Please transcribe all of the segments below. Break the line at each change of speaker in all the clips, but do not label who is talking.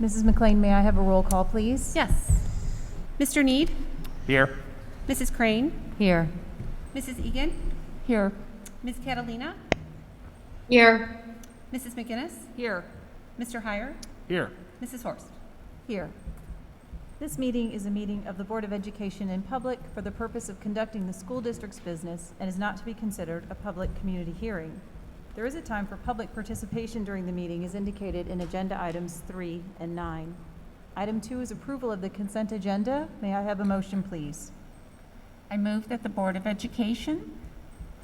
Mrs. McLean, may I have a roll call, please?
Yes. Mr. Need?
Here.
Mrs. Crane?
Here.
Mrs. Egan?
Here.
Ms. Catalina?
Here.
Mrs. McGinnis?
Here.
Mr. Heyer?
Here.
Mrs. Horst?
Here. This meeting is a meeting of the Board of Education in public for the purpose of conducting the school district's business and is not to be considered a public community hearing. There is a time for public participation during the meeting as indicated in agenda items 3 and 9. Item 2 is approval of the consent agenda. May I have a motion, please?
I move that the Board of Education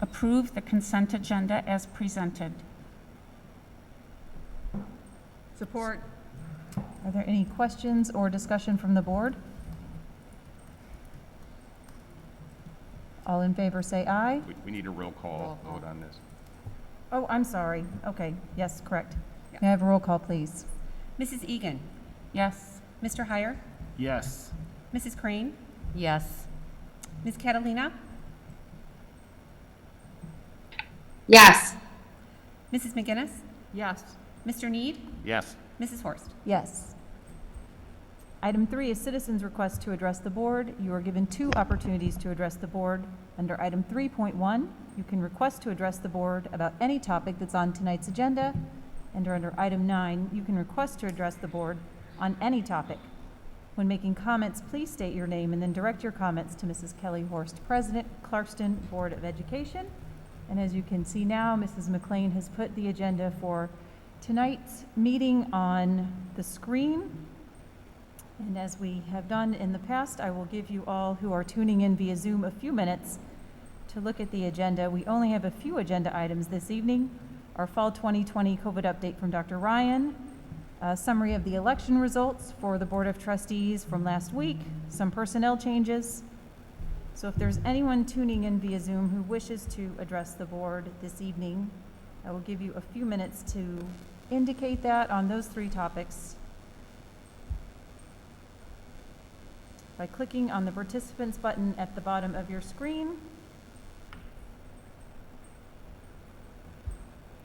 approve the consent agenda as presented.
Support. Are there any questions or discussion from the board? All in favor say aye.
We need a roll call vote on this.
Oh, I'm sorry. Okay, yes, correct. May I have a roll call, please?
Mrs. Egan?
Yes.
Mr. Heyer?
Yes.
Mrs. Crane?
Yes.
Ms. Catalina?
Yes.
Mrs. McGinnis?
Yes.
Mr. Need?
Yes.
Mrs. Horst?
Yes. Item 3 is citizens' request to address the board. You are given 2 opportunities to address the board. Under item 3.1, you can request to address the board about any topic that's on tonight's agenda. And under item 9, you can request to address the board on any topic. When making comments, please state your name and then direct your comments to Mrs. Kelly Horst, President, Clarkston Board of Education. And as you can see now, Mrs. McLean has put the agenda for tonight's meeting on the screen. And as we have done in the past, I will give you all who are tuning in via Zoom a few minutes to look at the agenda. We only have a few agenda items this evening. Our fall 2020 COVID update from Dr. Ryan, a summary of the election results for the Board of Trustees from last week, some personnel changes. So if there's anyone tuning in via Zoom who wishes to address the board this evening, I will give you a few minutes to indicate that on those 3 topics by clicking on the participants button at the bottom of your screen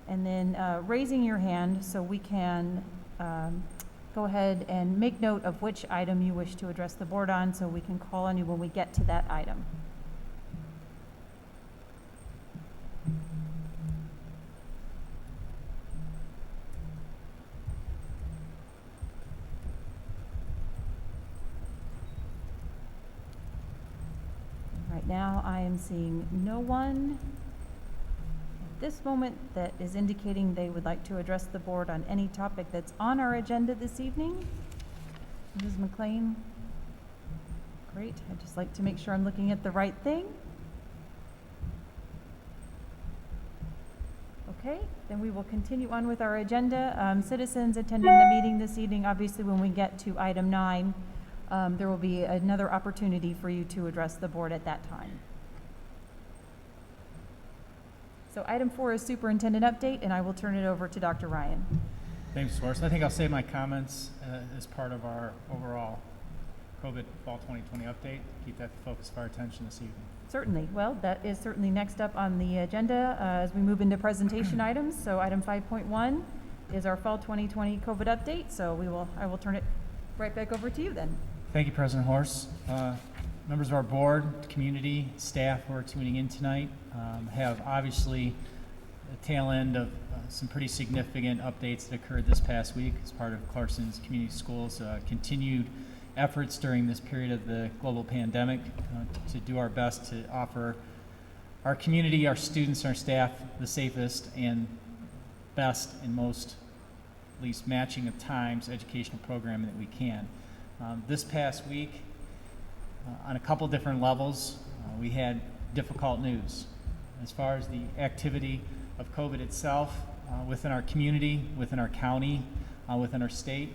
and then raising your hand so we can go ahead and make note of which item you wish to address the board on so we can call on you when we get to that item. Right now, I am seeing no one at this moment that is indicating they would like to address the board on any topic that's on our agenda this evening. Mrs. McLean? Great. I'd just like to make sure I'm looking at the right thing. Okay, then we will continue on with our agenda. Citizens attending the meeting this evening, obviously when we get to item 9, there will be another opportunity for you to address the board at that time. So item 4 is superintendent update, and I will turn it over to Dr. Ryan.
Thanks, Horst. I think I'll save my comments as part of our overall COVID Fall 2020 update. Keep that the focus of our attention this evening.
Certainly. Well, that is certainly next up on the agenda as we move into presentation items. So item 5.1 is our Fall 2020 COVID update. So I will turn it right back over to you then.
Thank you, President Horst. Members of our board, community, staff who are tuning in tonight have obviously the tail end of some pretty significant updates that occurred this past week as part of Clarkston's community schools' continued efforts during this period of the global pandemic to do our best to offer our community, our students, our staff the safest and best and most, at least matching of times, educational programming that we can. This past week, on a couple different levels, we had difficult news. As far as the activity of COVID itself within our community, within our county, within our state,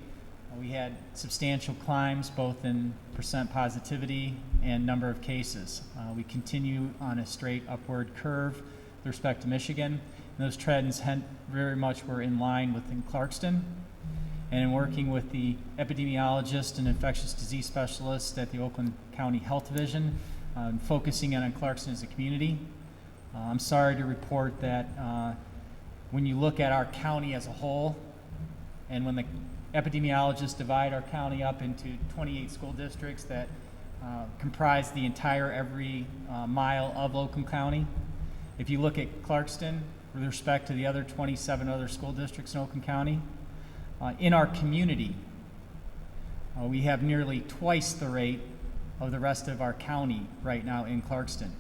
we had substantial climbs both in percent positivity and number of cases. We continue on a straight upward curve with respect to Michigan. And those trends very much were in line within Clarkston. And in working with the epidemiologist and infectious disease specialist at the Oakland County Health Division, focusing in on Clarkston as a community, I'm sorry to report that when you look at our county as a whole, and when the Epidemiologists divide our county up into 28 school districts that comprise the entire every mile of Oakland County. If you look at Clarkston, with respect to the other 27 other school districts in Oakland County, in our community, we have nearly twice the rate of the rest of our county right now in Clarkston.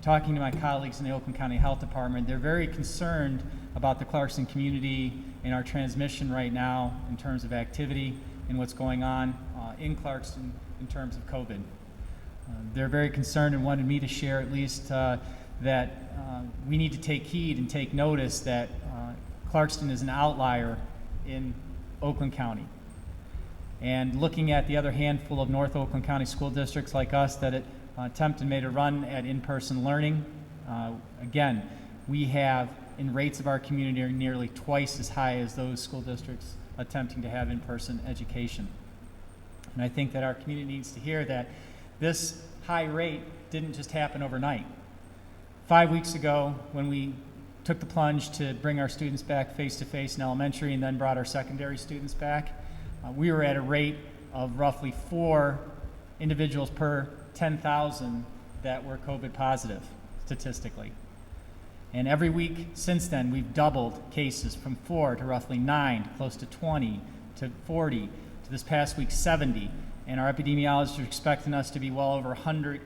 Talking to my colleagues in the Oakland County Health Department, they're very concerned about the Clarkston community and our transmission right now in terms of activity and what's going on in Clarkston in terms of COVID. They're very concerned and wanted me to share at least that we need to take heed and take notice that Clarkston is an outlier in Oakland County. And looking at the other handful of North Oakland County school districts like us that attempt and made a run at in-person learning, again, we have in rates of our community are nearly twice as high as those school districts attempting to have in-person education. And I think that our community needs to hear that this high rate didn't just happen overnight. 5 weeks ago, when we took the plunge to bring our students back face-to-face in elementary and then brought our secondary students back, we were at a rate of roughly 4 individuals per 10,000 that were COVID positive, statistically. And every week since then, we've doubled cases from 4 to roughly 9, to close to 20, to 40, to this past week 70. And our epidemiologists are expecting us to be well over 100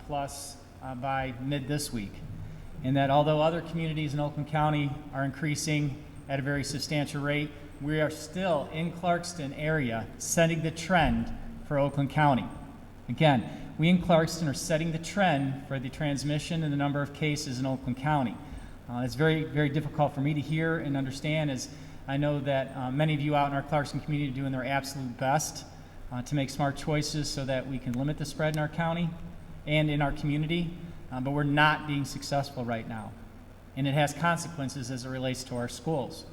plus by mid this week. And that although other communities in Oakland County are increasing at a very substantial rate, we are still in Clarkston area setting the trend for Oakland County. Again, we in Clarkston are setting the trend for the transmission and the number of cases in Oakland County. It's very, very difficult for me to hear and understand, as I know that many of you out in our Clarkston community are doing their absolute best to make smart choices so that we can limit the spread in our county and in our community, but we're not being successful right now. And it has consequences as it relates to our schools.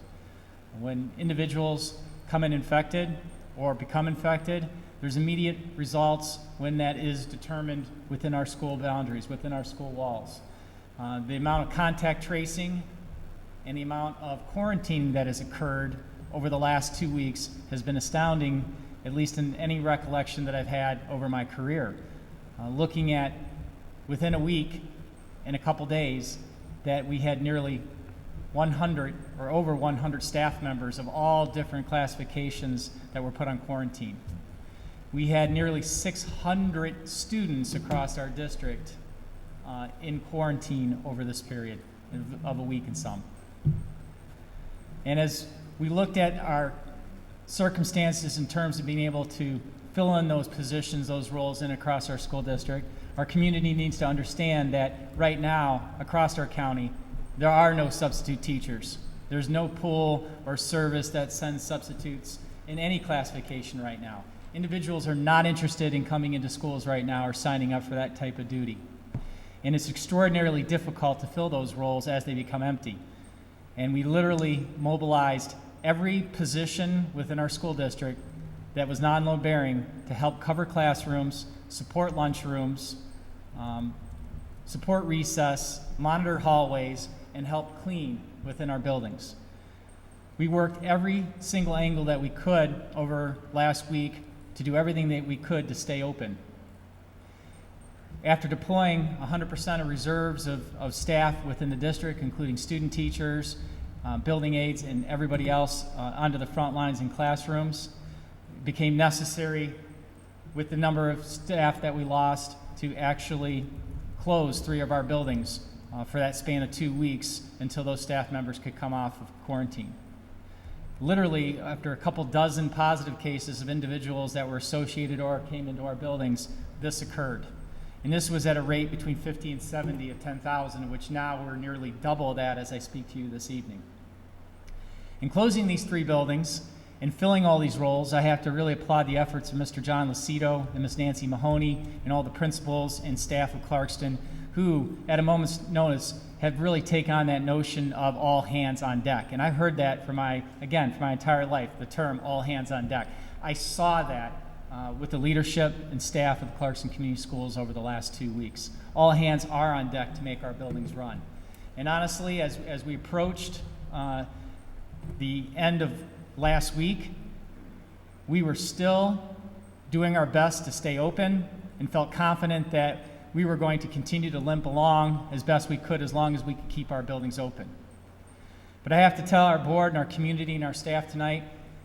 When individuals come in infected or become infected, there's immediate results when that is determined within our school boundaries, within our school walls. The amount of contact tracing and the amount of quarantining that has occurred over the last 2 weeks has been astounding, at least in any recollection that I've had over my career. Looking at within a week and a couple days that we had nearly 100 or over 100 staff members of all different classifications that were put on quarantine. We had nearly 600 students across our district in quarantine over this period of a week and some. And as we looked at our circumstances in terms of being able to fill in those positions, those roles in across our school district, our community needs to understand that right now across our county, there are no substitute teachers. There's no pool or service that sends substitutes in any classification right now. Individuals are not interested in coming into schools right now or signing up for that type of duty. And it's extraordinarily difficult to fill those roles as they become empty. And we literally mobilized every position within our school district that was non-load bearing to help cover classrooms, support lunchrooms, support recess, monitor hallways, and help clean within our buildings. We worked every single angle that we could over last week to do everything that we could to stay open. After deploying 100% of reserves of staff within the district, including student teachers, building aides, and everybody else onto the front lines in classrooms, it became necessary with the number of staff that we lost to actually close 3 of our buildings for that span of 2 weeks until those staff members could come off of quarantine. Literally, after a couple dozen positive cases of individuals that were associated or came into our buildings, this occurred. And this was at a rate between 50 and 70 of 10,000, which now we're nearly double that as I speak to you this evening. In closing these 3 buildings and filling all these roles, I have to really applaud the efforts of Mr. John Lucido and Ms. Nancy Mahoney and all the principals and staff of Clarkston who, at a moment's notice, have really taken on that notion of all hands on deck. And I've heard that for my entire life, the term all hands on deck. I saw that with the leadership and staff of the Clarkston Community Schools over the last 2 weeks. All hands are on deck to make our buildings run. And honestly, as we approached the end of last week, we were still doing our best to stay open and felt confident that we were going to continue to limp along as best we could as long as we could keep our buildings open. But I have to tell our board and our community and our staff tonight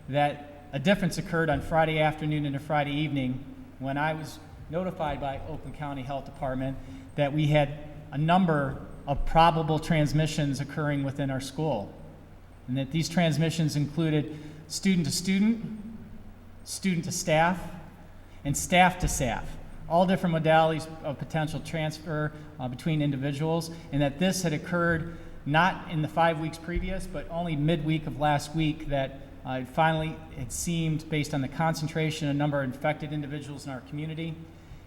that a difference occurred on Friday afternoon into Friday evening when I was notified by Oakland County Health Department that we had a number of probable transmissions occurring within our school, and that these transmissions included student to student, student to staff, and staff to staff, all different modalities of potential transfer between individuals, and that this had occurred not in the 5 weeks previous, but only midweek of last week, that finally, it seemed, based on the concentration and number of infected individuals in our community,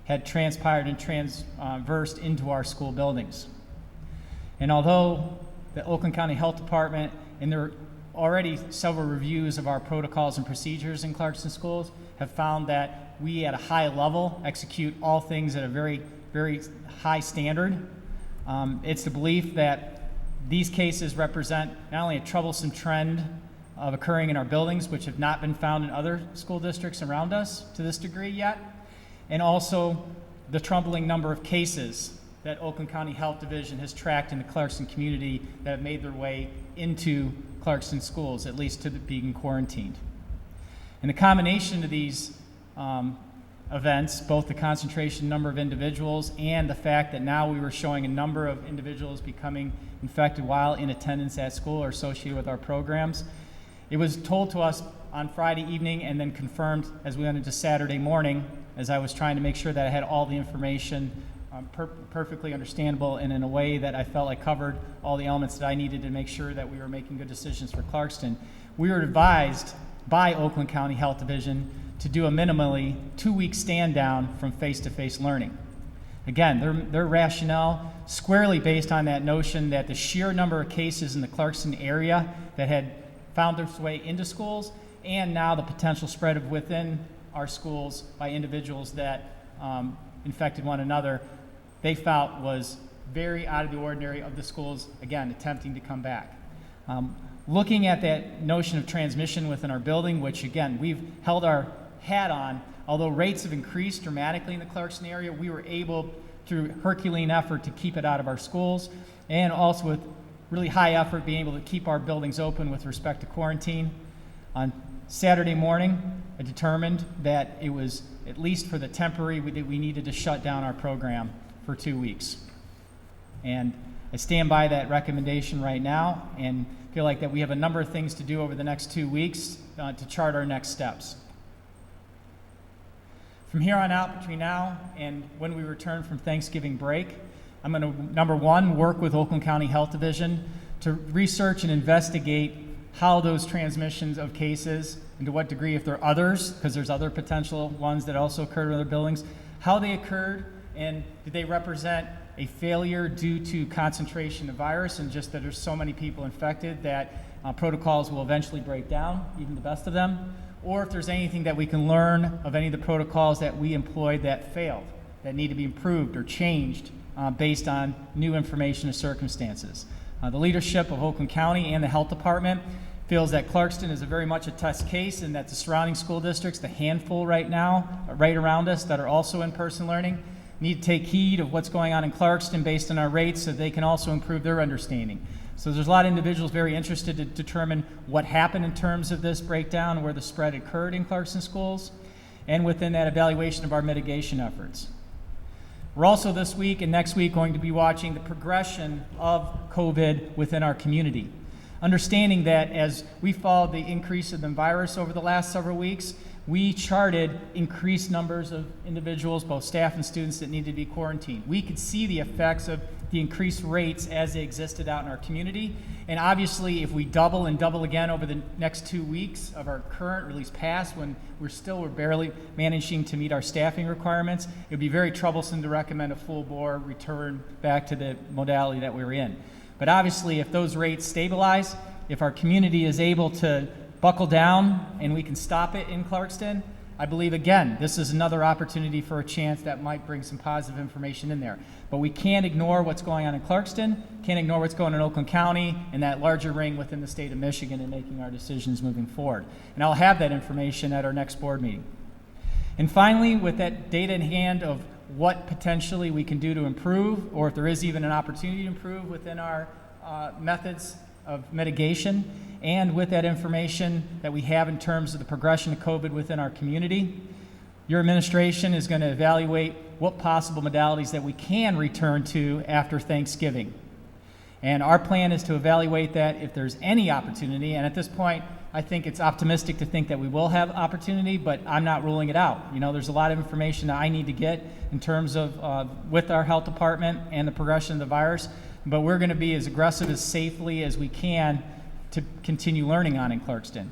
had transpired and transversed into our school buildings. And although the Oakland County Health Department, and there are already several reviews of our protocols and procedures in Clarkston schools, have found that we at a high level execute all things at a very, very high standard, it's the belief that these cases represent not only a troublesome trend of occurring in our buildings, which have not been found in other school districts around us to this degree yet, and also the troubling number of cases that Oakland County Health Division has tracked in the Clarkston community that have made their way into Clarkston schools, at least to being quarantined. And the combination of these events, both the concentration number of individuals and the fact that now we were showing a number of individuals becoming infected while in attendance at school or associated with our programs, it was told to us on Friday evening and then confirmed as we went into Saturday morning, as I was trying to make sure that I had all the information perfectly understandable and in a way that I felt like covered all the elements that I needed to make sure that we were making good decisions for Clarkston. We were advised by Oakland County Health Division to do a minimally 2-week stand down from face-to-face learning. Again, their rationale squarely based on that notion that the sheer number of cases in the Clarkston area that had found their way into schools, and now the potential spread of within our schools by individuals that infected one another, they felt was very out of the ordinary of the schools, again, attempting to come back. Looking at that notion of transmission within our building, which again, we've held our hat on, although rates have increased dramatically in the Clarkston area, we were able, through Herculean effort, to keep it out of our schools, and also with really high effort, being able to keep our buildings open with respect to quarantine. On Saturday morning, I determined that it was, at least for the temporary, that we needed to shut down our program for 2 weeks. And I stand by that recommendation right now and feel like that we have a number of things to do over the next 2 weeks to chart our next steps. From here on out, between now and when we return from Thanksgiving break, I'm going to, number one, work with Oakland County Health Division to research and investigate how those transmissions of cases, and to what degree, if there are others, because there's other potential ones that also occurred in other buildings, how they occurred, and did they represent a failure due to concentration of virus and just that there's so many people infected that protocols will eventually break down, even the best of them, or if there's anything that we can learn of any of the protocols that we employed that failed, that need to be improved or changed based on new information or circumstances. The leadership of Oakland County and the Health Department feels that Clarkston is very much a test case, and that the surrounding school districts, the handful right now, right around us that are also in-person learning, need to take heed of what's going on in Clarkston based on our rates so they can also improve their understanding. So there's a lot of individuals very interested to determine what happened in terms of this breakdown, where the spread occurred in Clarkston schools, and within that evaluation of our mitigation efforts. We're also this week and next week going to be watching the progression of COVID within our community. Understanding that as we followed the increase of the virus over the last several weeks, we charted increased numbers of individuals, both staff and students, that needed to be quarantined. We could see the effects of the increased rates as they existed out in our community. And obviously, if we double and double again over the next 2 weeks of our current, or at least past, when we're barely managing to meet our staffing requirements, it would be very troublesome to recommend a full bore return back to the modality that we were in. But obviously, if those rates stabilize, if our community is able to buckle down and we can stop it in Clarkston, I believe, again, this is another opportunity for a chance that might bring some positive information in there. But we can't ignore what's going on in Clarkston, can't ignore what's going on in Oakland County, and that larger ring within the state of Michigan in making our decisions moving forward. And I'll have that information at our next board meeting. And finally, with that data in hand of what potentially we can do to improve, or if there is even an opportunity to improve within our methods of mitigation, and with that information that we have in terms of the progression of COVID within our community, your administration is going to evaluate what possible modalities that we can return to after Thanksgiving. And our plan is to evaluate that if there's any opportunity, and at this point, I think it's optimistic to think that we will have opportunity, but I'm not ruling it out. You know, there's a lot of information that I need to get in terms of with our health department and the progression of the virus, but we're going to be as aggressive as safely as we can to continue learning on in Clarkston.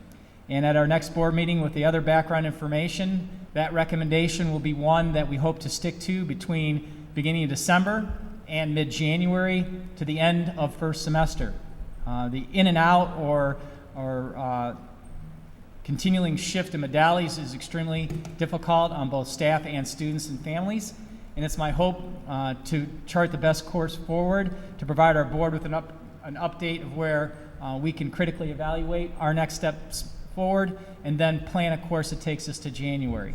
And at our next board meeting with the other background information, that recommendation will be one that we hope to stick to between beginning of December and mid-January to the end of first semester. The in and out or continuing shift in modalities is extremely difficult on both staff and students and families. And it's my hope to chart the best course forward, to provide our board with an update of where we can critically evaluate our next steps forward, and then plan a course that takes us to January.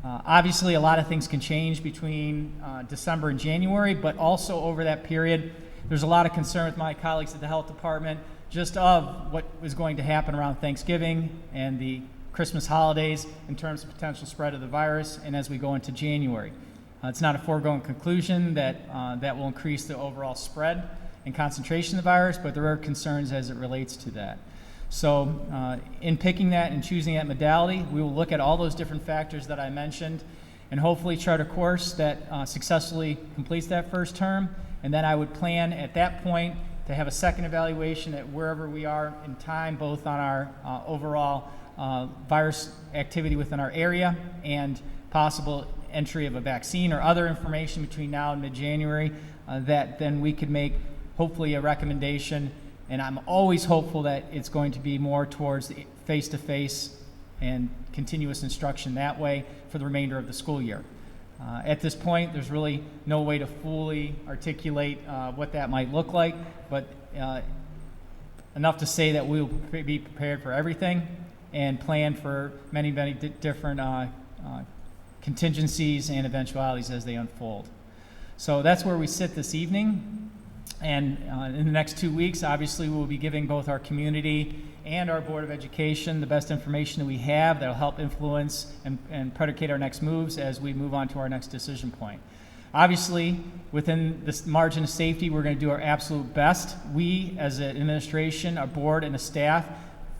Obviously, a lot of things can change between December and January, but also over that period, there's a lot of concern with my colleagues at the health department just of what is going to happen around Thanksgiving and the Christmas holidays in terms of potential spread of the virus, and as we go into January. It's not a foregone conclusion that that will increase the overall spread and concentration of the virus, but there are concerns as it relates to that. So in picking that and choosing that modality, we will look at all those different factors that I mentioned and hopefully chart a course that successfully completes that first term. And then I would plan at that point to have a second evaluation at wherever we are in time, both on our overall virus activity within our area and possible entry of a vaccine or other information between now and mid-January that then we could make hopefully a recommendation. And I'm always hopeful that it's going to be more towards the face-to-face and continuous instruction that way for the remainder of the school year. At this point, there's really no way to fully articulate what that might look like, but enough to say that we'll be prepared for everything and plan for many, many different contingencies and eventualities as they unfold. So that's where we sit this evening. And in the next 2 weeks, obviously, we'll be giving both our community and our Board of Education the best information that we have that will help influence and predicate our next moves as we move on to our next decision point. Obviously, within this margin of safety, we're going to do our absolute best. We, as an administration, our board, and the staff,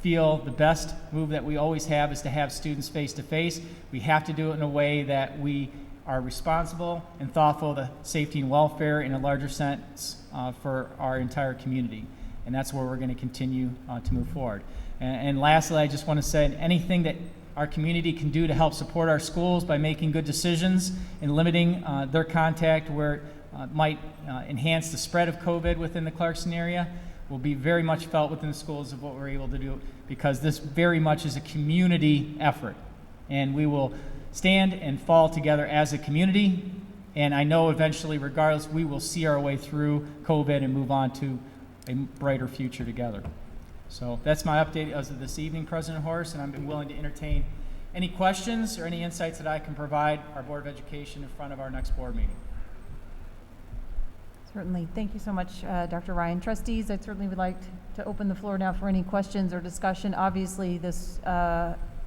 feel the best move that we always have is to have students face-to-face. We have to do it in a way that we are responsible and thoughtful of the safety and welfare in a larger sense for our entire community. And that's where we're going to continue to move forward. And lastly, I just want to say anything that our community can do to help support our schools by making good decisions and limiting their contact where it might enhance the spread of COVID within the Clarkston area will be very much felt within the schools of what we're able to do, because this very much is a community effort. And we will stand and fall together as a community. And I know eventually, regardless, we will see our way through COVID and move on to a brighter future together. So that's my update as of this evening, President Horace, and I'm willing to entertain any questions or any insights that I can provide our Board of Education in front of our next board meeting.
Certainly. Thank you so much, Dr. Ryan. Trustees, I certainly would like to open the floor now for any questions or discussion. Obviously, this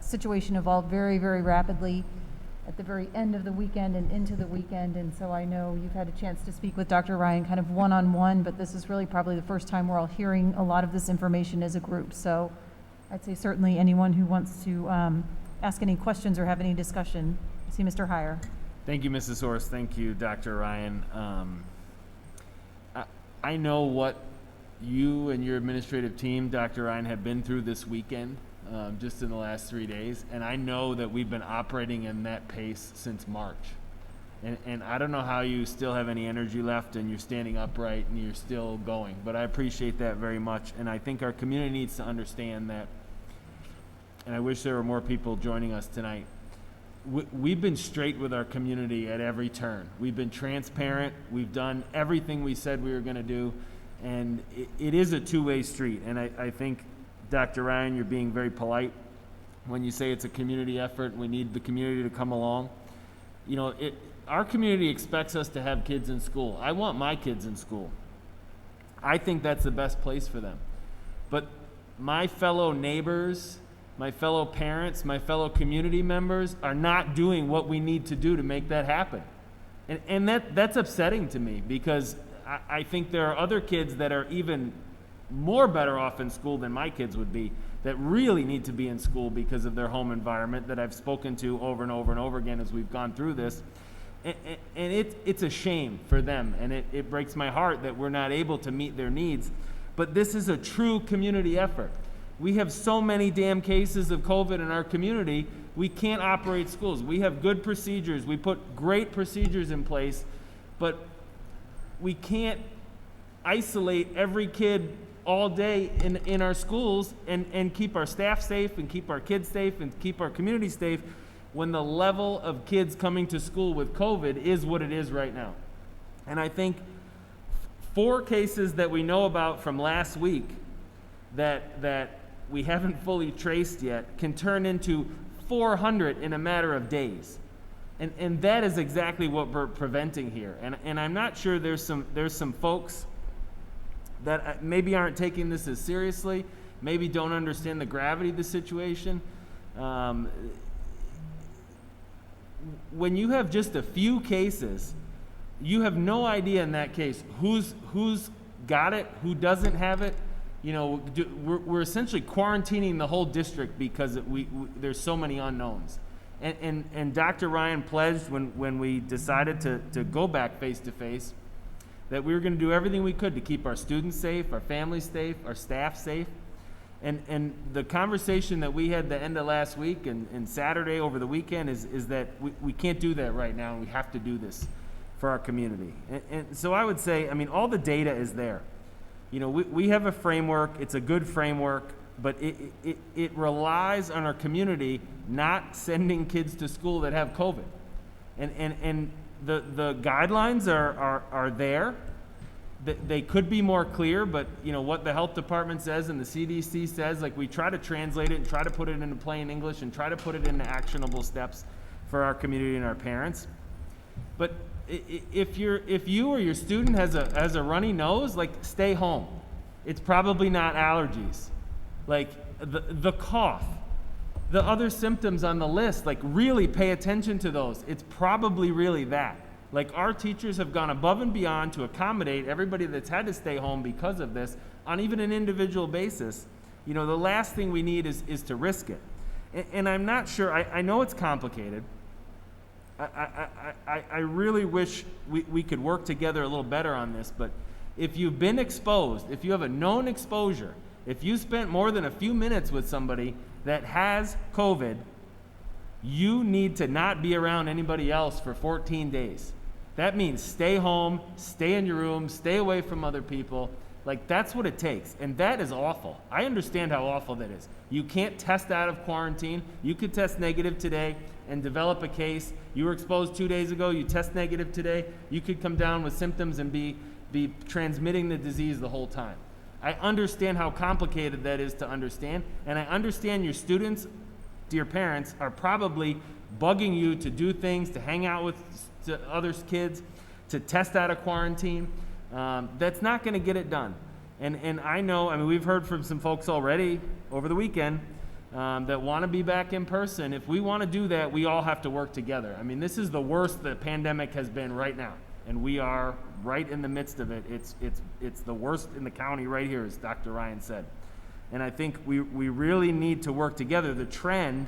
situation evolved very, very rapidly at the very end of the weekend and into the weekend, and so I know you've had a chance to speak with Dr. Ryan kind of one-on-one, but this is really probably the first time we're all hearing a lot of this information as a group. So I'd say certainly anyone who wants to ask any questions or have any discussion. I see Mr. Heyer.
Thank you, Mrs. Horace. Thank you, Dr. Ryan. I know what you and your administrative team, Dr. Ryan, have been through this weekend. Just in the last 3 days, and I know that we've been operating in that pace since March, and I don't know how you still have any energy left and you're standing upright and you're still going, but I appreciate that very much, and I think our community needs to understand that, and I wish there were more people joining us tonight. we've been straight with our community at every turn. We've been transparent. We've done everything we said we were going to do. And it is a two-way street. And I think, Dr. Ryan, you're being very polite when you say it's a community effort. We need the community to come along. You know, our community expects us to have kids in school. I want my kids in school. I think that's the best place for them. But my fellow neighbors, my fellow parents, my fellow community members are not doing what we need to do to make that happen. And that's upsetting to me, because I think there are other kids that are even more better off in school than my kids would be, that really need to be in school because of their home environment, that I've spoken to over and over and over again as we've gone through this. And it's a shame for them, and it breaks my heart that we're not able to meet their needs. But this is a true community effort. We have so many damn cases of COVID in our community, we can't operate schools. We have good procedures. We put great procedures in place, but we can't isolate every kid all day in our schools and keep our staff safe and keep our kids safe and keep our community safe when the level of kids coming to school with COVID is what it is right now. And I think 4 cases that we know about from last week that we haven't fully traced yet can turn into 400 in a matter of days. And that is exactly what we're preventing here. And I'm not sure there's some folks that maybe aren't taking this as seriously, maybe don't understand the gravity of the situation. When you have just a few cases, you have no idea in that case who's got it, who doesn't have it. You know, we're essentially quarantining the whole district because there's so many unknowns. And Dr. Ryan pledged when we decided to go back face to face that we were going to do everything we could to keep our students safe, our families safe, our staff safe. And the conversation that we had the end of last week and Saturday over the weekend is that we can't do that right now, and we have to do this for our community. And so I would say, I mean, all the data is there. You know, we have a framework. It's a good framework, but it relies on our community not sending kids to school that have COVID. And the guidelines are there. They could be more clear, but you know what the health department says and the CDC says, like, we try to translate it and try to put it into plain English and try to put it into actionable steps for our community and our parents. But if you or your student has a runny nose, like, stay home. It's probably not allergies. Like the cough, the other symptoms on the list, like, really pay attention to those. It's probably really that. Like, our teachers have gone above and beyond to accommodate everybody that's had to stay home because of this on even an individual basis. You know, the last thing we need is to risk it. And I'm not sure, I know it's complicated. I really wish we could work together a little better on this, but if you've been exposed, if you have a known exposure, if you spent more than a few minutes with somebody that has COVID, you need to not be around anybody else for 14 days. That means stay home, stay in your room, stay away from other people. Like, that's what it takes. And that is awful. I understand how awful that is. You can't test out of quarantine. You could test negative today and develop a case. You were exposed 2 days ago, you test negative today. You could come down with symptoms and be transmitting the disease the whole time. I understand how complicated that is to understand. And I understand your students, dear parents, are probably bugging you to do things, to hang out with other kids, to test out of quarantine. That's not going to get it done. And I know, I mean, we've heard from some folks already over the weekend that want to be back in person. If we want to do that, we all have to work together. I mean, this is the worst the pandemic has been right now, and we are right in the midst of it. It's the worst in the county right here, as Dr. Ryan said. And I think we really need to work together. The trend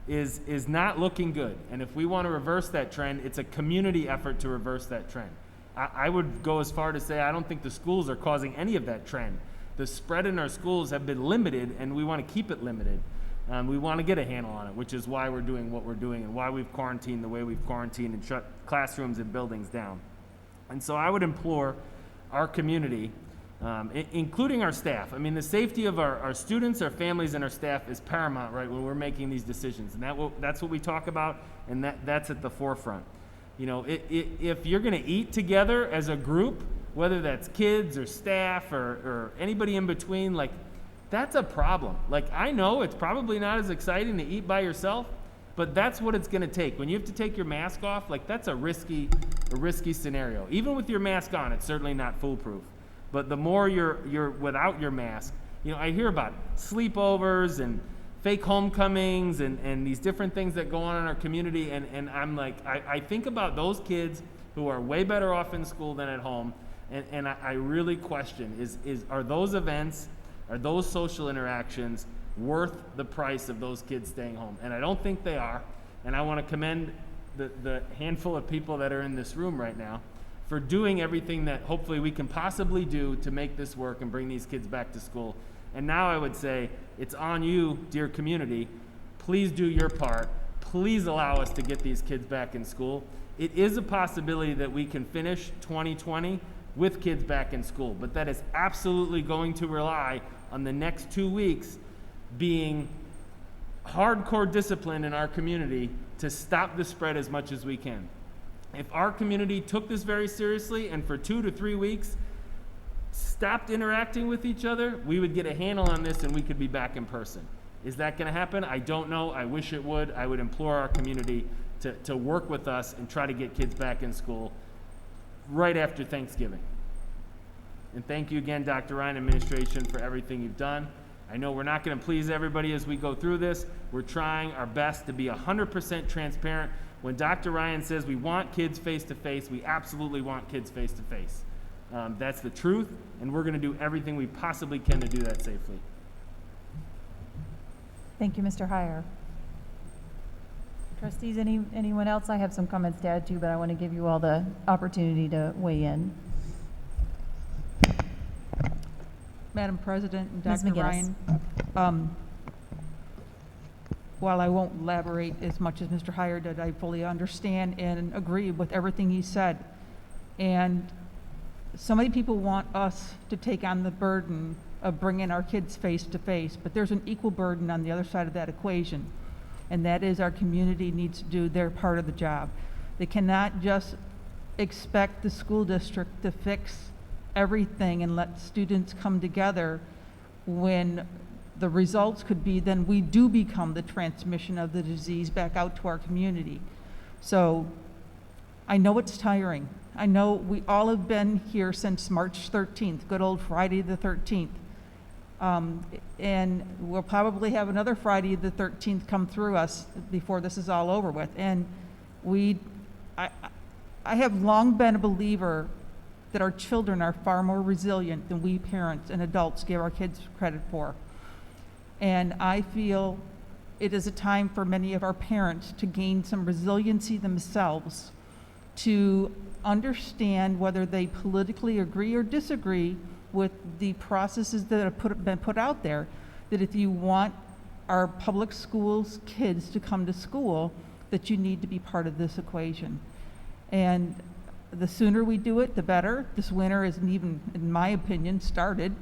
is not looking good. And if we want to reverse that trend, it's a community effort to reverse that trend. I would go as far to say I don't think the schools are causing any of that trend. The spread in our schools have been limited, and we want to keep it limited. We want to get a handle on it, which is why we're doing what we're doing and why we've quarantined the way we've quarantined and shut classrooms and buildings down. And so I would implore our community including our staff. I mean, the safety of our students, our families, and our staff is paramount, right, when we're making these decisions. And that's what we talk about, and that's at the forefront. You know, if you're going to eat together as a group, whether that's kids or staff or anybody in between, like, that's a problem. Like, I know it's probably not as exciting to eat by yourself, but that's what it's going to take. When you have to take your mask off, like, that's a risky scenario. Even with your mask on, it's certainly not foolproof. But the more you're without your mask, you know, I hear about sleepovers and fake homecomings and these different things that go on in our community, and I'm like, I think about those kids who are way better off in school than at home, and I really question, are those events, are those social interactions worth the price of those kids staying home? And I don't think they are, and I want to commend the handful of people that are in this room right now for doing everything that hopefully we can possibly do to make this work and bring these kids back to school. And now I would say it's on you, dear community. Please do your part. Please allow us to get these kids back in school. It is a possibility that we can finish 2020 with kids back in school, but that is absolutely going to rely on the next 2 weeks being hardcore discipline in our community to stop the spread as much as we can. If our community took this very seriously and for 2 to 3 weeks stopped interacting with each other, we would get a handle on this and we could be back in person. Is that going to happen? I don't know. I wish it would. I would implore our community to work with us and try to get kids back in school right after Thanksgiving. And thank you again, Dr. Ryan, administration, for everything you've done. I know we're not going to please everybody as we go through this. We're trying our best to be 100% transparent. When Dr. Ryan says we want kids face-to-face, we absolutely want kids face-to-face. That's the truth, and we're going to do everything we possibly can to do that safely.
Thank you, Mr. Heyer. Trustees, anyone else? I have some comments to add too, but I want to give you all the opportunity to weigh in.
Madam President and
Ms.
Dr.
McGinnis.
Ryan, while I won't elaborate as much as Mr. Heyer did, I fully understand and agree with everything he said. And so many people want us to take on the burden of bringing our kids face to face, but there's an equal burden on the other side of that equation, and that is our community needs to do their part of the job. They cannot just expect the school district to fix everything and let students come together when the results could be then we do become the transmission of the disease back out to our community. So I know it's tiring. I know we all have been here since March 13th, good old Friday the 13th. And we'll probably have another Friday the 13th come through us before this is all over with. And I have long been a believer that our children are far more resilient than we parents and adults give our kids credit for. And I feel it is a time for many of our parents to gain some resiliency themselves, to understand whether they politically agree or disagree with the processes that have been put out there, that if you want our public schools kids to come to school, that you need to be part of this equation. And the sooner we do it, the better. This winter isn't even, in my opinion, started.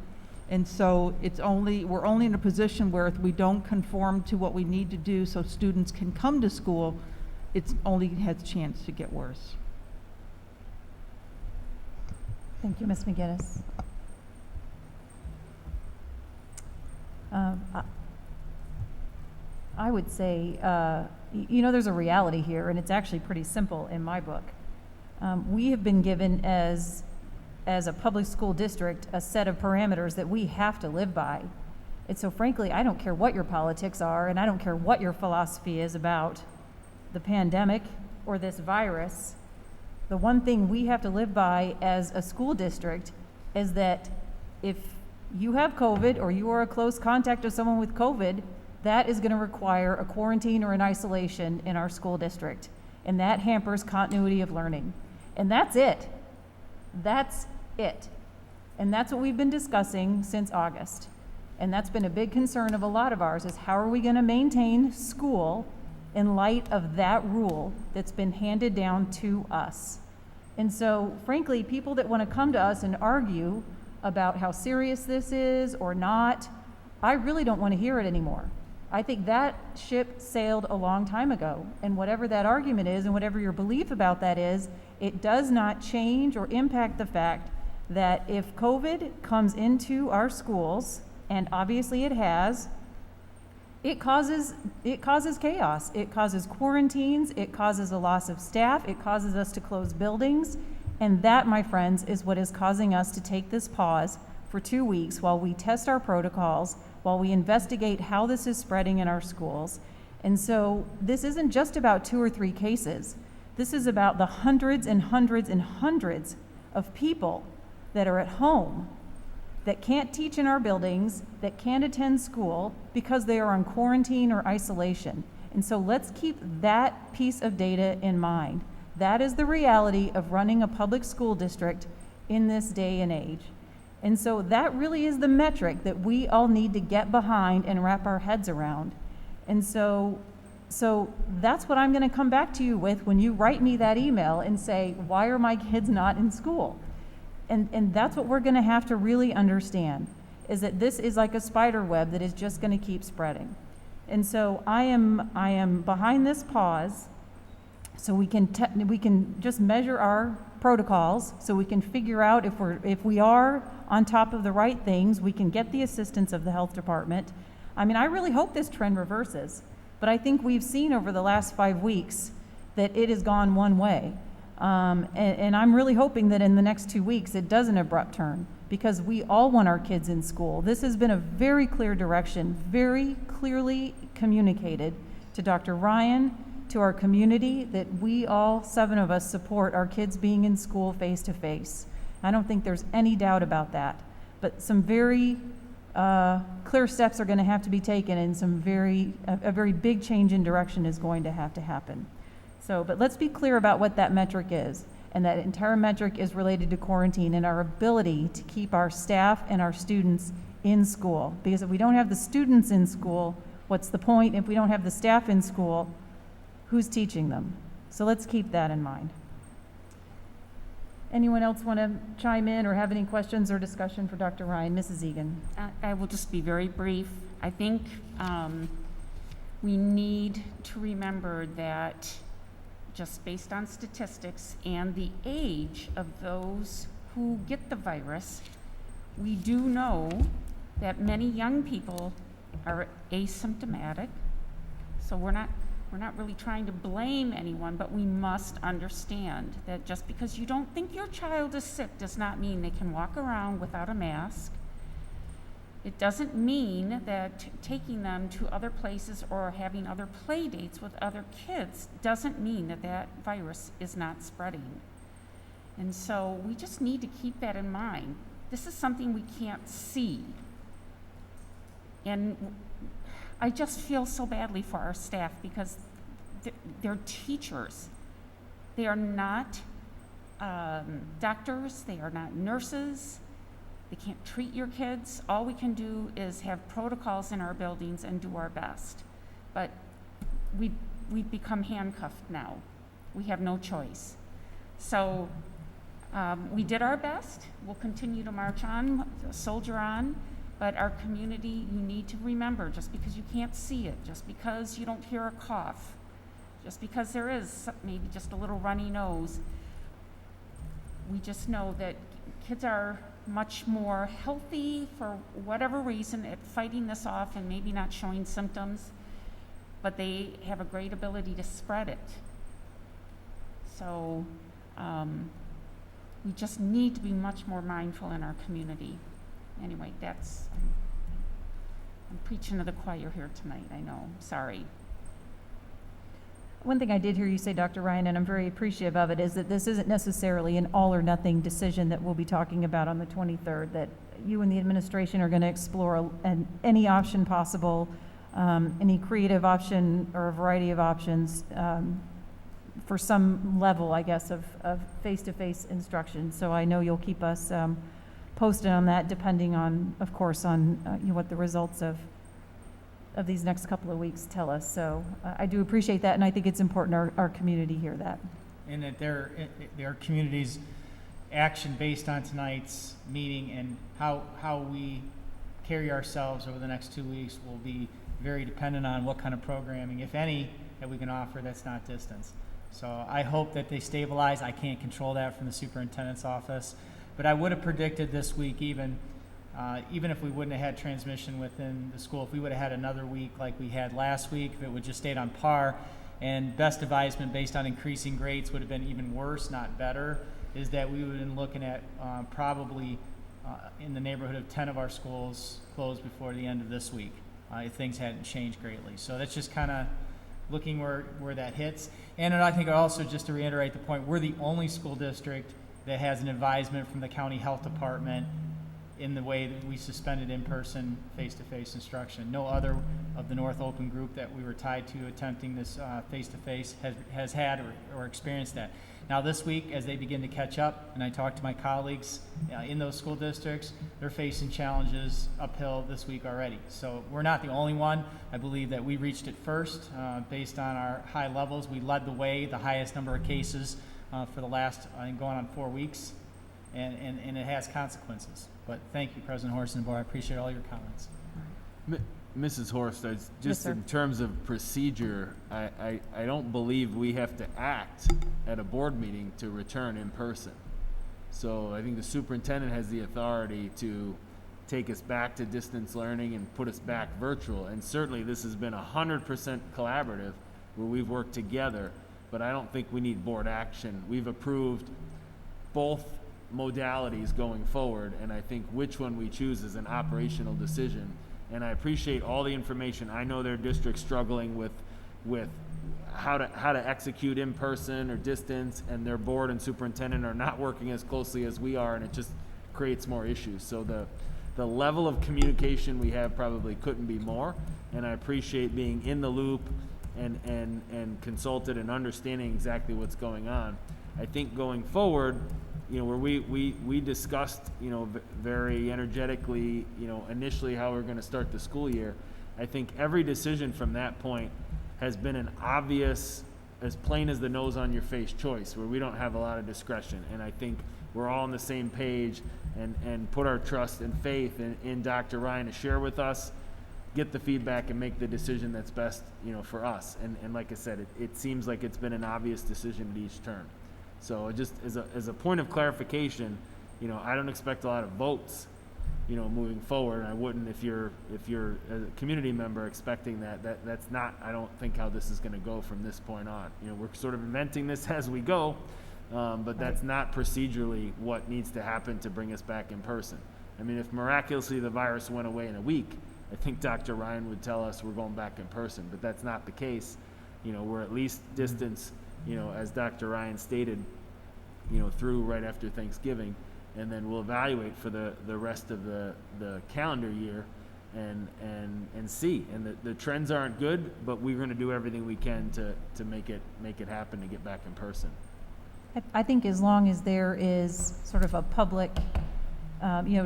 And so we're only in a position where if we don't conform to what we need to do so students can come to school, it's only has a chance to get worse.
Thank you, Ms. McGinnis. I would say, there's a reality here, and it's actually pretty simple in my book. We have been given as a public school district a set of parameters that we have to live by. And so frankly, I don't care what your politics are, and I don't care what your philosophy is about the pandemic or this virus. The one thing we have to live by as a school district is that if you have COVID or you are a close contact of someone with COVID, that is going to require a quarantine or an isolation in our school district. And that hampers continuity of learning. And that's it. That's it. And that's what we've been discussing since August. And that's been a big concern of a lot of ours, is how are we going to maintain school in light of that rule that's been handed down to us? And so, frankly, people that want to come to us and argue about how serious this is or not, I really don't want to hear it anymore. I think that ship sailed a long time ago, and whatever that argument is and whatever your belief about that is, it does not change or impact the fact that if COVID comes into our schools, and obviously it has, it causes chaos. It causes quarantines, it causes a loss of staff, it causes us to close buildings, and that, my friends, is what is causing us to take this pause for 2 weeks while we test our protocols, while we investigate how this is spreading in our schools. And so this isn't just about 2 or 3 cases. This is about the hundreds and hundreds and hundreds of people that are at home, that can't teach in our buildings, that can't attend school because they are on quarantine or isolation. And so let's keep that piece of data in mind. That is the reality of running a public school district in this day and age. And so that really is the metric that we all need to get behind and wrap our heads around. And so that's what I'm going to come back to you with when you write me that email and say, why are my kids not in school? And that's what we're going to have to really understand, is that this is like a spider web that is just going to keep spreading. And so I am behind this pause so we can just measure our protocols, so we can figure out if we are on top of the right things. We can get the assistance of the health department. I mean, I really hope this trend reverses, but I think we've seen over the last 5 weeks that it has gone one way. And I'm really hoping that in the next 2 weeks it does an abrupt turn, because we all want our kids in school. This has been a very clear direction, very clearly communicated to Dr. Ryan, to our community, that we all 7 of us support our kids being in school face to face. I don't think there's any doubt about that. But some very clear steps are going to have to be taken, and a very big change in direction is going to have to happen. But let's be clear about what that metric is. And that entire metric is related to quarantine and our ability to keep our staff and our students in school. Because if we don't have the students in school, what's the point? If we don't have the staff in school, who's teaching them? So let's keep that in mind. Anyone else want to chime in or have any questions or discussion for Dr. Ryan? Mrs. Egan.
I will just be very brief. I think we need to remember that just based on statistics and the age of those who get the virus, we do know that many young people are asymptomatic. So we're not really trying to blame anyone, but we must understand that just because you don't think your child is sick does not mean they can walk around without a mask. It doesn't mean that taking them to other places or having other play dates with other kids doesn't mean that that virus is not spreading. And so we just need to keep that in mind. This is something we can't see. And I just feel so badly for our staff, because they're teachers. They are not doctors, they are not nurses. They can't treat your kids. All we can do is have protocols in our buildings and do our best. But we've become handcuffed now. We have no choice. So we did our best. We'll continue to march on, soldier on. But our community, you need to remember, just because you can't see it, just because you don't hear a cough, just because there is maybe just a little runny nose, we just know that kids are much more healthy for whatever reason at fighting this off and maybe not showing symptoms, but they have a great ability to spread it. So we just need to be much more mindful in our community. Anyway, I'm preaching to the choir here tonight, I know, sorry.
One thing I did hear you say, Dr. Ryan, and I'm very appreciative of it, is that this isn't necessarily an all or nothing decision that we'll be talking about on the 23rd, that you and the administration are going to explore any option possible, any creative option or a variety of options for some level, I guess, of face-to-face instruction. So I know you'll keep us posted on that, depending on, of course, on what the results of these next couple of weeks tell us. So I do appreciate that, and I think it's important our community hear that.
And that there are communities action based on tonight's meeting and how we carry ourselves over the next 2 weeks will be very dependent on what kind of programming, if any, that we can offer that's not distance. So I hope that they stabilize. I can't control that from the superintendent's office, but I would have predicted this week, even if we wouldn't have had transmission within the school, if we would have had another week like we had last week, if it would just stayed on par, and best advisement based on increasing grades would have been even worse, not better, is that we would have been looking at probably in the neighborhood of 10 of our schools closed before the end of this week, if things hadn't changed greatly. So that's just kind of looking where that hits. And I think also, just to reiterate the point, we're the only school district that has an advisement from the county health department in the way that we suspended in-person, face-to-face instruction. No other of the North Open group that we were tied to attempting this face-to-face has had or experienced that. Now this week, as they begin to catch up, and I talk to my colleagues in those school districts, they're facing challenges uphill this week already. So we're not the only one. I believe that we reached it first based on our high levels. We led the way, the highest number of cases for the last, going on 4 weeks, and it has consequences. But thank you, President Horst and Board. I appreciate all your comments.
Mrs. Horst,
Yes,
just
sir.
in terms of procedure, I don't believe we have to act at a board meeting to return in person. So I think the superintendent has the authority to take us back to distance learning and put us back virtual. And certainly this has been 100% collaborative where we've worked together, but I don't think we need board action. We've approved both modalities going forward, and I think which one we choose is an operational decision. And I appreciate all the information. I know their district's struggling with how to execute in person or distance, and their board and superintendent are not working as closely as we are, and it just creates more issues. So the level of communication we have probably couldn't be more, and I appreciate being in the loop and consulted and understanding exactly what's going on. I think going forward, where we discussed, very energetically, initially how we're going to start the school year. I think every decision from that point has been an obvious, as plain as the nose on your face choice, where we don't have a lot of discretion. And I think we're all on the same page and put our trust and faith in Dr. Ryan to share with us, get the feedback, and make the decision that's best, for us. And like I said, it seems like it's been an obvious decision at each turn. So just as a point of clarification, I don't expect a lot of votes, moving forward. I wouldn't if you're a community member expecting that's not, I don't think, how this is going to go from this point on. We're sort of inventing this as we go, but that's not procedurally what needs to happen to bring us back in person. I mean, if miraculously the virus went away in a week, I think Dr. Ryan would tell us we're going back in person, but that's not the case. We're at least distance, as Dr. Ryan stated, through right after Thanksgiving, and then we'll evaluate for the rest of the calendar year and see. And the trends aren't good, but we're going to do everything we can to make it happen to get back in person.
I think as long as there is sort of a public,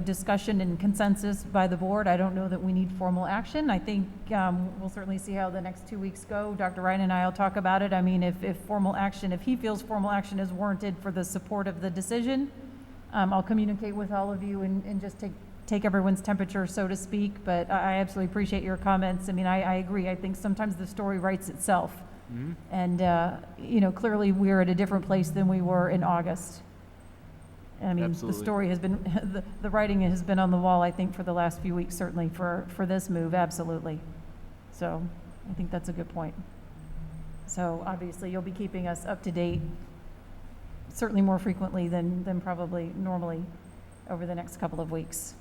discussion and consensus by the board, I don't know that we need formal action. I think we'll certainly see how the next 2 weeks go. Dr. Ryan and I will talk about it. I mean, if he feels formal action is warranted for the support of the decision, I'll communicate with all of you and just take everyone's temperature, so to speak. But I absolutely appreciate your comments. I mean, I agree. I think sometimes the story writes itself.
Mm-hmm.
And, clearly we're at a different place than we were in August. I mean,
Absolutely.
the story has been, the writing has been on the wall, I think, for the last few weeks, certainly for this move, absolutely. So I think that's a good point. So obviously you'll be keeping us up to date, certainly more frequently than probably normally over the next couple of weeks.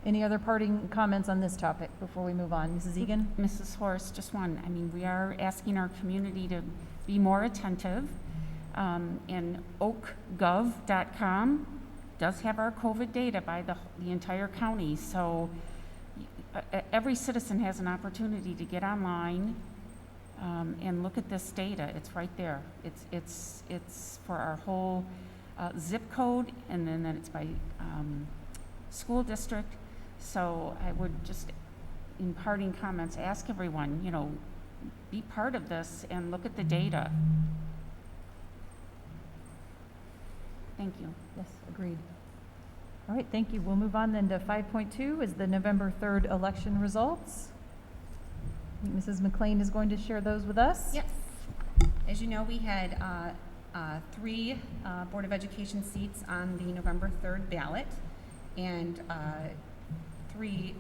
Any other parting comments on this topic before we move on? Mrs. Egan?
Mrs. Horst, just one. I mean, we are asking our community to be more attentive. And oakgov.com does have our COVID data by the entire county. So every citizen has an opportunity to get online and look at this data. It's right there. It's for our whole zip code, and then it's by school district. So I would just, in parting comments, ask everyone, be part of this and look at the data. Thank you.
Yes, agreed. All right, thank you. We'll move on then to 5.2 is the November 3rd election results. I think Mrs. McLean is going to share those with us.
Yes. As you know, we had 3 Board of Education seats on the November 3rd ballot, and our three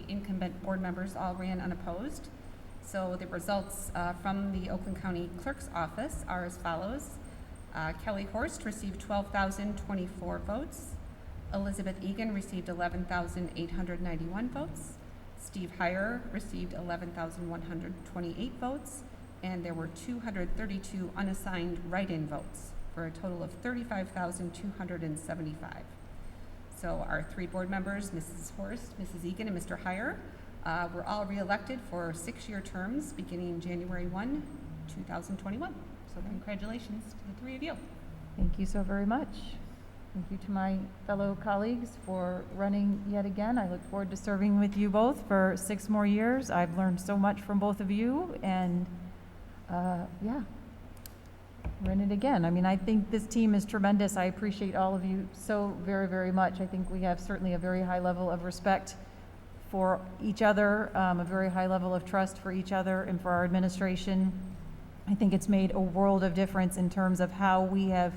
incumbent board members all ran unopposed. So the results from the Oakland County Clerk's Office are as follows. Kelly Horst received 12,024 votes. Elizabeth Egan received 11,891 votes. Steve Heyer received 11,128 votes. And there were 232 unassigned write-in votes for a total of 35,275. So our 3 board members, Mrs. Horst, Mrs. Egan, and Mr. Heyer, were all re-elected for 6-year terms beginning January 1, 2021. So congratulations to the 3 of you.
Thank you so very much. Thank you to my fellow colleagues for running yet again. I look forward to serving with you both for 6 more years. I've learned so much from both of you, and yeah, run it again. I mean, I think this team is tremendous. I appreciate all of you so very, very much. I think we have certainly a very high level of respect for each other, a very high level of trust for each other and for our administration. I think it's made a world of difference in terms of how we have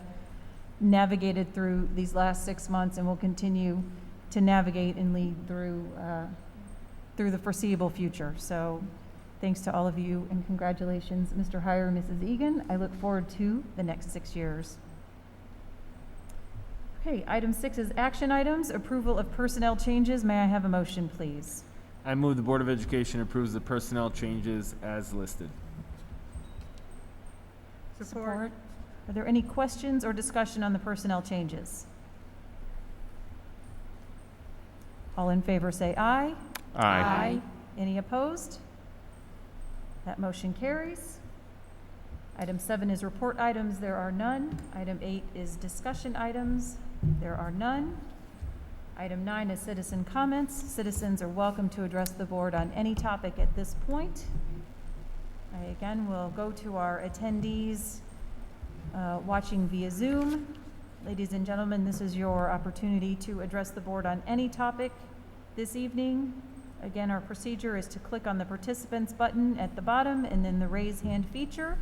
navigated through these last 6 months and will continue to navigate and lead through the foreseeable future. So thanks to all of you, and congratulations, Mr. Heyer and Mrs. Egan. I look forward to the next 6 years. Okay, item 6 is action items, approval of personnel changes. May I have a motion, please?
I move the Board of Education approves the personnel changes as listed.
Support. Are there any questions or discussion on the personnel changes? All in favor say aye.
Aye.
Any opposed? That motion carries. Item 7 is report items. There are none. Item 8 is discussion items. There are none. Item 9 is citizen comments. Citizens are welcome to address the board on any topic at this point. I again will go to our attendees watching via Zoom. Ladies and gentlemen, this is your opportunity to address the board on any topic this evening. Again, our procedure is to click on the participants button at the bottom and then the raise hand feature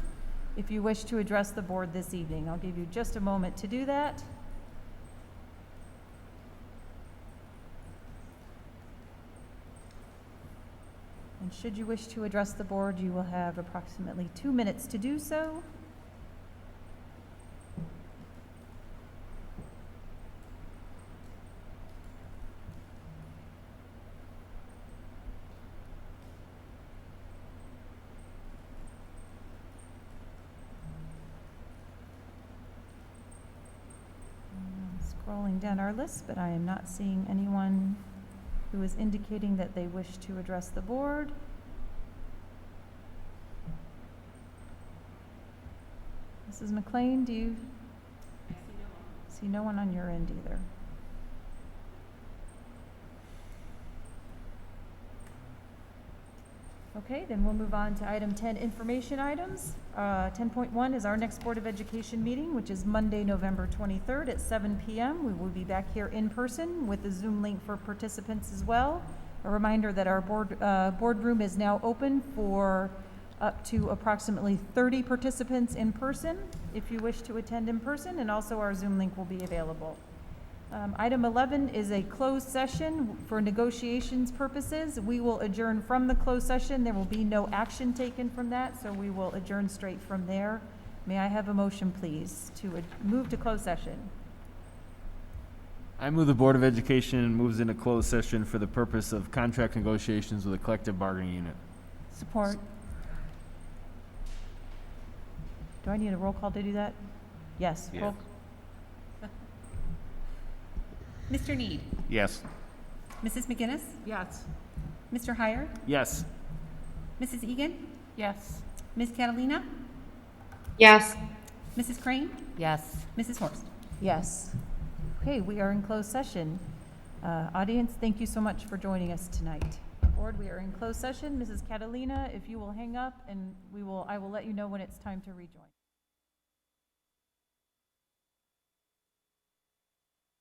if you wish to address the board this evening. I'll give you just a moment to do that. And should you wish to address the board, you will have approximately 2 minutes to do so. Scrolling down our list, but I am not seeing anyone who is indicating that they wish to address the board. Mrs. McLean, do you? See no one on your end either. Okay, then we'll move on to item 10, information items. 10.1 is our next Board of Education meeting, which is Monday, November 23rd at 7 p.m. We will be back here in person with the Zoom link for participants as well. A reminder that our boardroom is now open for up to approximately 30 participants in person if you wish to attend in person, and also our Zoom link will be available. Item 11 is a closed session for negotiations purposes. We will adjourn from the closed session. There will be no action taken from that, so we will adjourn straight from there. May I have a motion, please, to move to closed session?
I move the Board of Education moves into closed session for the purpose of contract negotiations with a collective bargaining unit.
Support. Do I need a roll call to do that? Yes.
Yes.
Roll.
Mr. Need,
Yes.
Mrs. McGinnis,
Yes.
Mr. Heyer,
Yes.
Mrs. Egan,
Yes.
Ms. Catalina,
Yes.
Mrs. Crane,
Yes.
Mrs. Horst.
Yes. Okay, we are in closed session. Audience, thank you so much for joining us tonight. Board, we are in closed session. Mrs. Catalina, if you will hang up, and I will let you know when it's time to rejoin.